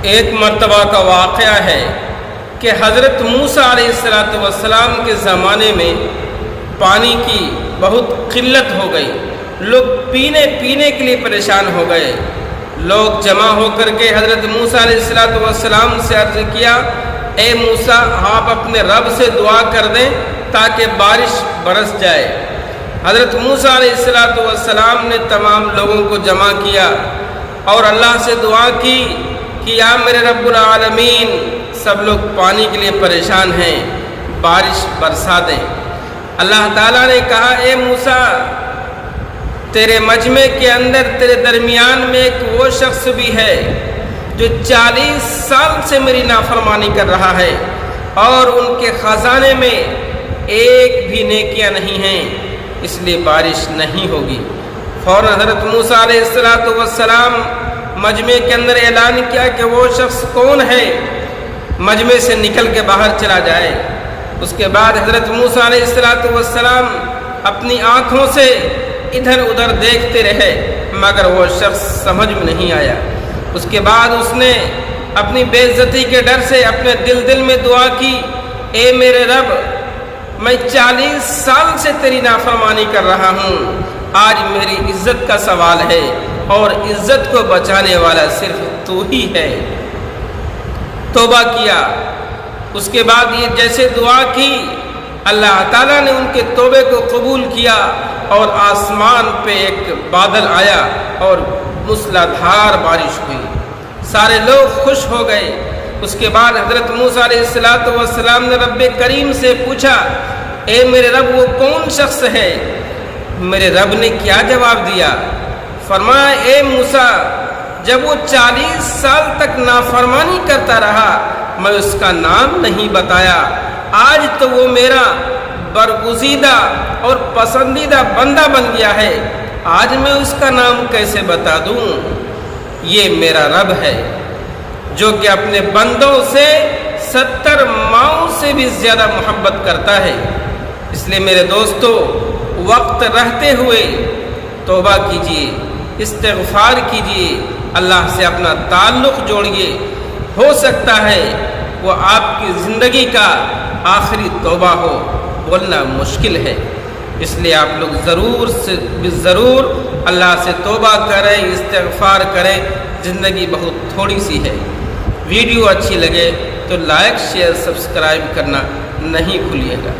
ایک مرتبہ کا واقعہ ہے کہ حضرت موسیٰ علیہ السلام کے زمانے میں پانی کی بہت قلت ہو گئی، لوگ پینے کے لیے پریشان ہو گئے۔ لوگ جمع ہو کر کے حضرت موسیٰ علیہ السلام سے عرض کیا، اے موسیٰ، آپ اپنے رب سے دعا کر دیں تاکہ بارش برس جائے۔ حضرت موسیٰ علیہ السلام نے تمام لوگوں کو جمع کیا اور اللہ سے دعا کی کہ یا میرے رب العالمین، سب لوگ پانی کے لیے پریشان ہیں، بارش برسا دیں۔ اللہ تعالیٰ نے کہا، اے موسیٰ، تیرے مجمع کے اندر تیرے درمیان میں ایک وہ شخص بھی ہے جو 40 سال سے میری نافرمانی کر رہا ہے اور ان کے خزانے میں ایک بھی نیکیاں نہیں ہیں، اس لیے بارش نہیں ہوگی۔ فوراً حضرت موسیٰ علیہ السلام مجمع کے اندر اعلان کیا کہ وہ شخص کون ہے، مجمع سے نکل کے باہر چلا جائے۔ اس کے بعد حضرت موسیٰ علیہ السلام اپنی آنکھوں سے ادھر ادھر دیکھتے رہے مگر وہ شخص سمجھ میں نہیں آیا۔ اس کے بعد اس نے اپنی بے عزتی کے ڈر سے اپنے دل میں دعا کی، اے میرے رب، میں 40 سال سے تیری نافرمانی کر رہا ہوں، آج میری عزت کا سوال ہے اور عزت کو بچانے والا صرف تو ہی ہے۔ توبہ کیا۔ اس کے بعد یہ جیسے دعا کی، اللہ تعالیٰ نے ان کے توبے کو قبول کیا اور آسمان پہ ایک بادل آیا اور موسلا دھار بارش ہوئی، سارے لوگ خوش ہو گئے۔ اس کے بعد حضرت موسیٰ علیہ السلام نے رب کریم سے پوچھا، اے میرے رب، وہ کون شخص ہے؟ میرے رب نے کیا جواب دیا؟ فرمایا، اے موسیٰ، جب وہ 40 سال تک نافرمانی کرتا رہا میں اس کا نام نہیں بتایا، آج تو وہ میرا برگزیدہ اور پسندیدہ بندہ بن گیا ہے، آج میں اس کا نام کیسے بتا دوں؟ یہ میرا رب ہے جو کہ اپنے بندوں سے 70 ماؤں سے بھی زیادہ محبت کرتا ہے۔ اس لیے میرے دوستو، وقت رہتے ہوئے توبہ کیجیے، استغفار کیجیے، اللہ سے اپنا تعلق جوڑیے، ہو سکتا ہے وہ آپ کی زندگی کا آخری توبہ ہو، بولنا مشکل ہے۔ اس لیے آپ لوگ ضرور اللہ سے توبہ کریں، استغفار کریں، زندگی بہت تھوڑی سی ہے۔ ویڈیو اچھی لگے تو لائک، شیئر، سبسکرائب کرنا نہیں بھولیے گا۔